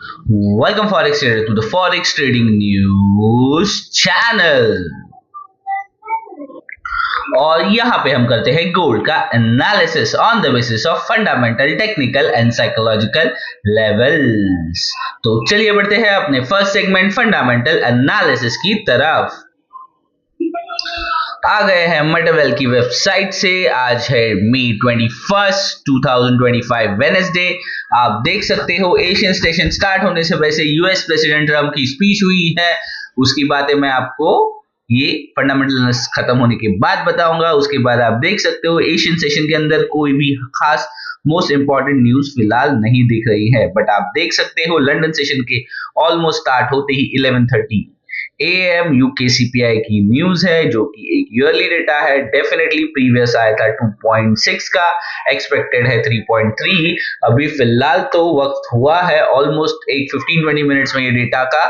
Welcome Forex Trader to the Forex Trading News channel. और यहाँ पे हम करते हैं गोल्ड का analysis on the basis of fundamental, technical and psychological levels. तो चलिए बढ़ते हैं अपने फर्स्ट सेगमेंट फंडामेंटल एनालिसिस की तरफ। आ गए हैं मटेवेल की वेबसाइट से। आज है मई 21 2025 वेडनेसडे। आप देख सकते हो एशियन स्टेशन स्टार्ट होने से वैसे यूएस प्रेसिडेंट ट्रम्प की स्पीच हुई है, उसकी बातें मैं आपको ये फंडामेंटल खत्म होने के बाद बताऊंगा। उसके बाद आप देख सकते हो एशियन सेशन के अंदर कोई भी खास मोस्ट इंपॉर्टेंट न्यूज फिलहाल नहीं दिख रही है, बट आप देख सकते हो लंदन सेशन के ऑलमोस्ट स्टार्ट होते ही 11:30 AM यूके सीपीआई की न्यूज है, जो कि एक ईयरली डेटा है। डेफिनेटली प्रीवियस आया था 2.6 का, एक्सपेक्टेड है 3.3। अभी फिलहाल तो वक्त हुआ है ऑलमोस्ट एक 15-20 मिनट्स में ये डेटा का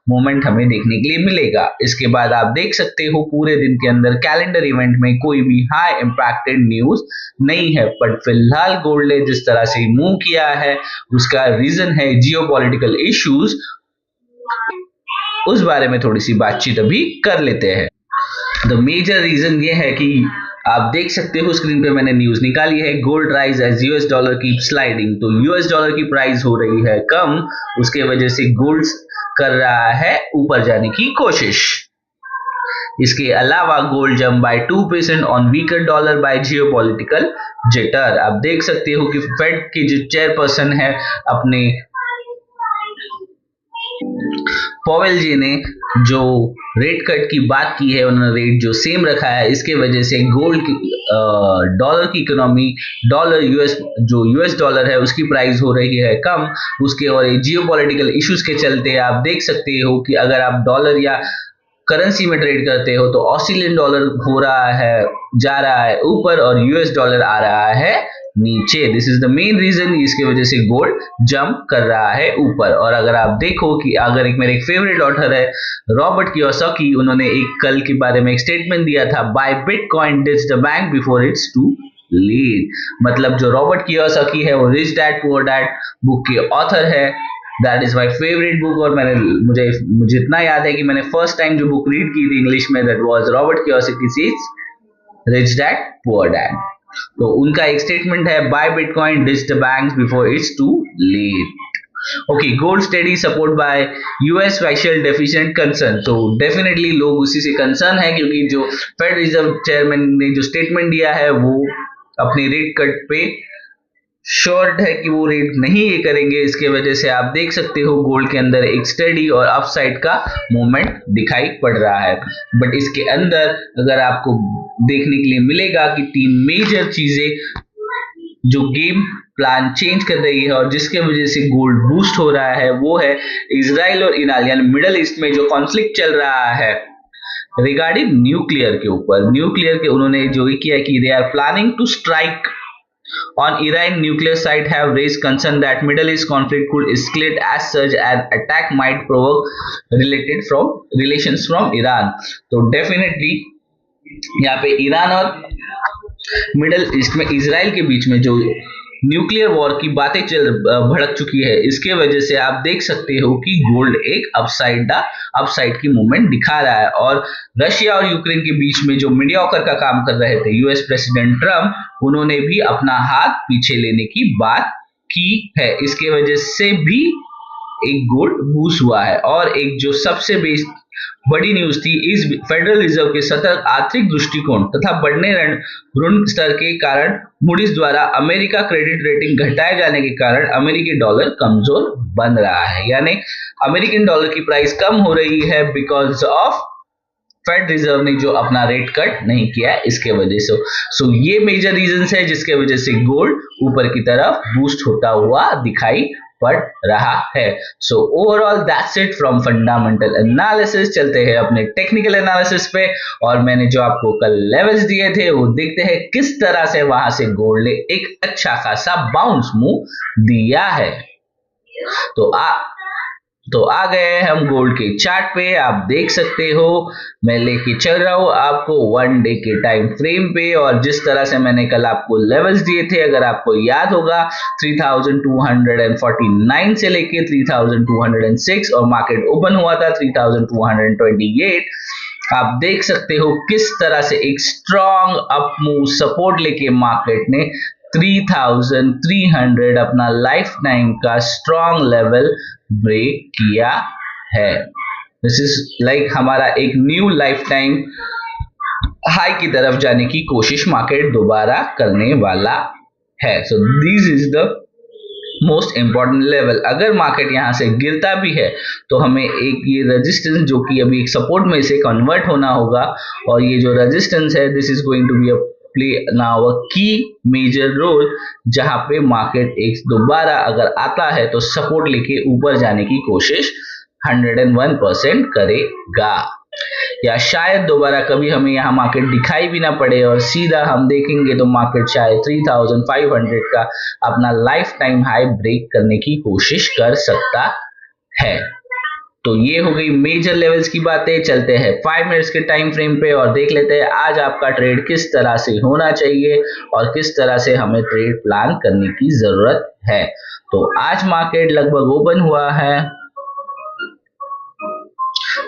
मोमेंट हमें देखने के लिए मिलेगा। इसके बाद आप देख सकते हो पूरे दिन के अंदर कैलेंडर इवेंट में कोई भी हाई इंपैक्टेड न्यूज नहीं है, बट फिलहाल गोल्ड ने जिस तरह से मूव किया है उसका रीजन है जियोपॉलिटिकल इश्यूज। उस बारे में थोड़ी सी बातचीत अभी कर लेते हैं। द मेजर रीजन ये है कि आप देख सकते हो स्क्रीन पे मैंने न्यूज निकाली है, gold rise as US dollar की स्लाइडिंग। तो यूएस डॉलर की प्राइस हो रही है कम, उसके वजह से गोल्ड कर रहा है ऊपर जाने की कोशिश। इसके अलावा gold jump by 2% on weaker dollar by geopolitical jitter. आप देख सकते हो कि फेड के जो चेयरपर्सन है अपने पॉवेल जी ने जो रेट कट की बात की है, उन्होंने रेट जो सेम रखा है, इसके वजह से गोल्ड की डॉलर की इकोनॉमी, डॉलर यूएस डॉलर है उसकी प्राइस हो रही है कम। उसके और जियोपॉलिटिकल इश्यूज के चलते आप देख सकते हो कि अगर आप डॉलर या करेंसी में ट्रेड करते हो तो ऑस्ट्रेलियन डॉलर हो रहा है, जा रहा है ऊपर, और यूएस डॉलर आ रहा है नीचे। This is the main reason, इसकी वजह से गोल्ड जंप कर रहा है ऊपर। और अगर आप देखो कि अगर एक मेरे फेवरेट ऑथर है रॉबर्ट कियोसाकी, उन्होंने एक कल के बारे में एक स्टेटमेंट दिया था, buy bitcoin ditch the bank before it's too late. मतलब जो रॉबर्ट कियोसाकी है वो rich dad poor dad book के ऑथर है। That is my favourite book. और मुझे इतना याद है कि मैंने फर्स्ट टाइम जो बुक रीड की थी इंग्लिश में, that was Robert Kiyosaki rich dad poor dad. तो उनका एक स्टेटमेंट है, buy bitcoin ditch the banks before it's too late. Okay, gold steady support bye US factual deficient concern. तो definitely लोग उसी से कंसर्न है, क्योंकि जो फेड रिजर्व चेयरमैन ने जो स्टेटमेंट दिया है वो अपने रेट कट पे शॉर्ट है कि वो रेट नहीं ये करेंगे। इसके वजह से आप देख सकते हो गोल्ड के अंदर एक स्टडी और अपसाइड का मूवमेंट दिखाई पड़ रहा है। बट इसके अंदर अगर आपको देखने के लिए मिलेगा कि तीन मेजर चीजें जो गेम प्लान चेंज कर रही है और जिसके वजह से गोल्ड बूस्ट हो रहा है, वो है इजराइल और ईरान यानी मिडल ईस्ट में जो कॉन्फ्लिक्ट चल रहा है रिगार्डिंग न्यूक्लियर के ऊपर। न्यूक्लियर के उन्होंने जो किया कि they are planning to strike on Iran nuclear site have raised concern that Middle East conflict could escalate as such an attack might provoke relations from Iran। तो डेफिनेटली यहाँ पे ईरान और मिडल ईस्ट में Israel के बीच में जो nuclear war की बातें भड़क चुकी है, इसके वजह से आप देख सकते हो कि गोल्ड एक अपसाइड की मूवमेंट दिखा रहा है। और रशिया और यूक्रेन के बीच में जो मीडियोकर का काम कर रहे थे यूएस प्रेसिडेंट ट्रम्प, उन्होंने भी अपना हाथ पीछे लेने की बात की है। इसके वजह से भी एक गोल्ड बूस्ट हुआ है। और एक जो सबसे बड़ी न्यूज थी, इस फेडरल रिजर्व के सतर्क आर्थिक दृष्टिकोण तथा बढ़ने ऋण स्तर के कारण मूडीज द्वारा अमेरिका क्रेडिट रेटिंग घटाए जाने के कारण अमेरिकी डॉलर कमजोर बन रहा है, यानी अमेरिकन डॉलर की प्राइस कम हो रही है बिकॉज ऑफ फेड रिजर्व ने जो अपना रेट कट नहीं किया है इसके वजह से। सो ये मेजर रीजंस है जिसके वजह से गोल्ड ऊपर की तरफ बूस्ट होता हुआ दिखाई पड़ रहा है। So overall that's it from fundamental analysis. चलते हैं अपने टेक्निकल एनालिसिस पे। और मैंने जो आपको कल लेवल्स दिए थे वो देखते हैं किस तरह से वहां से गोल्ड ने एक अच्छा खासा बाउंस मूव दिया है। तो तो आ गए हैं हम गोल्ड के चार्ट पे। आप देख सकते हो मैं लेके चल रहा हूँ आपको 1 डे के टाइम फ्रेम पे, और जिस तरह से मैंने कल आपको लेवल्स दिए थे, अगर आपको याद होगा 3249 से लेके 3206, और मार्केट ओपन हुआ था 3228। आप देख सकते हो किस तरह से एक स्ट्रॉन्ग अप मूव सपोर्ट लेके मार्केट ने 3300 अपना लाइफ टाइम का स्ट्रॉन्ग लेवल ब्रेक किया है। दिस इज लाइक हमारा एक न्यू लाइफ टाइम हाई की तरफ जाने की कोशिश मार्केट दोबारा करने वाला है। So this is the most important level. अगर मार्केट यहाँ से गिरता भी है तो हमें एक ये रेजिस्टेंस जो कि अभी एक सपोर्ट में से कन्वर्ट होना होगा, और ये जो रेजिस्टेंस है this is going to be a play now a key major role, जहां पे मार्केट एक दोबारा अगर आता है तो सपोर्ट लेके ऊपर जाने की कोशिश 101% करेगा, या शायद दोबारा कभी हमें यहाँ मार्केट दिखाई भी ना पड़े और सीधा हम देखेंगे तो मार्केट शायद 3500 का अपना लाइफ टाइम हाई ब्रेक करने की कोशिश कर सकता है। तो ये हो गई मेजर लेवल्स की बातें। चलते हैं 5 मिनट्स के टाइम फ्रेम पे और देख लेते हैं आज आपका ट्रेड किस तरह से होना चाहिए और किस तरह से हमें ट्रेड प्लान करने की जरूरत है। तो आज मार्केट लगभग ओपन हुआ है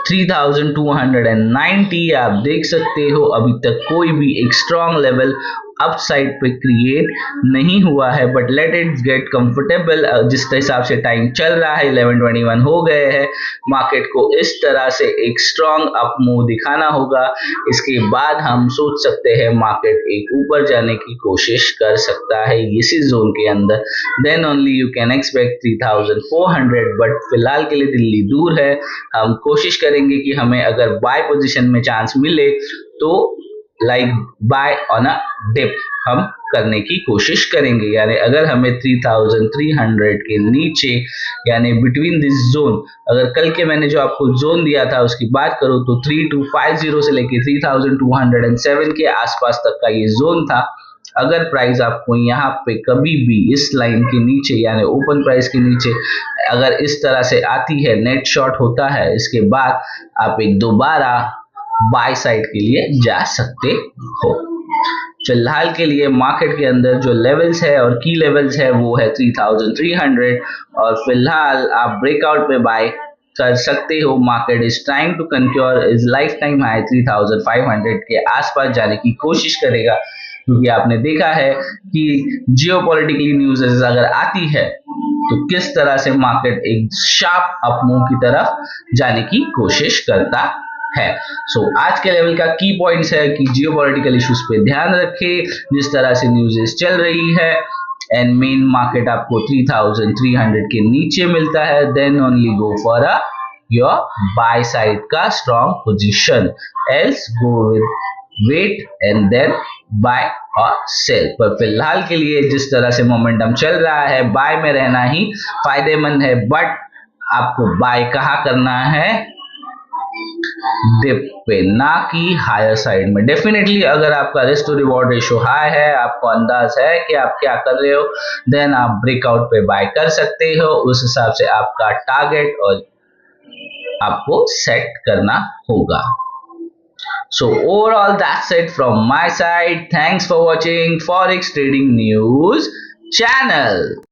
3290। आप देख सकते हो अभी तक कोई भी एक स्ट्रॉन्ग लेवल अपसाइड पे क्रिएट नहीं हुआ है, but let it get comfortable. जिस हिसाब से टाइम चल रहा है 11:21 हो गए हैं, मार्केट को इस तरह से एक स्ट्रॉन्ग अप मूव दिखाना होगा। इसके बाद हम सोच सकते हैं मार्केट एक ऊपर जाने की कोशिश कर सकता है इसी जोन के अंदर, then only you can expect 3400। But फिलहाल के लिए दिल्ली दूर है। हम कोशिश करेंगे कि हमें अगर बाय पोजीशन में चांस मिले तो like buy on a dip हम करने की कोशिश करेंगे, यानी अगर हमें 3300 के नीचे यानी बिटवीन दिस जोन, अगर कल के मैंने जो आपको जोन दिया था उसकी बात करूं तो 3250 से लेके 3207 के आसपास तक का ये जोन था। अगर प्राइस आपको यहाँ पे कभी भी इस लाइन के नीचे यानी ओपन प्राइस के नीचे अगर इस तरह से आती है, नेट शॉर्ट होता है, इसके बाद आप एक दोबारा बाय साइड के लिए जा सकते हो। फिलहाल के लिए मार्केट के अंदर जो लेवल्स है और की लेवल्स है वो है 3300, और फिलहाल आप ब्रेकआउट पे बाय कर सकते हो। Market is trying to conquer is life time high 3500 के आसपास जाने की कोशिश करेगा, क्योंकि आपने देखा है कि जियोपॉलिटिकली न्यूज़ अगर आती है तो किस तरह से मार्केट एक शार्प अप मूव की तरफ जाने की कोशिश करता है। सो आज के लेवल का की पॉइंट्स है कि जियोपॉलिटिकल इश्यूज पे ध्यान रखें, जिस तरह से न्यूज़ चल रही है, एंड मेन मार्केट आपको 3300 के नीचे मिलता है, then only go for a your buy side का strong position, else go with wait and then buy और सेल। पर फिलहाल के लिए जिस तरह से मोमेंटम चल रहा है बाय में रहना ही फायदेमंद है, बट आपको बाय कहाँ करना है, डिप पे, ना कि हायर साइड में। डेफिनेटली अगर आपका risk to reward ratio high है, आपको अंदाज है कि आप क्या कर रहे हो, देन आप ब्रेकआउट पे बाय कर सकते हो। उस हिसाब से आपका टारगेट और आपको सेट करना होगा। So overall that's it from my side. Thanks for watching Forex Trading News channel.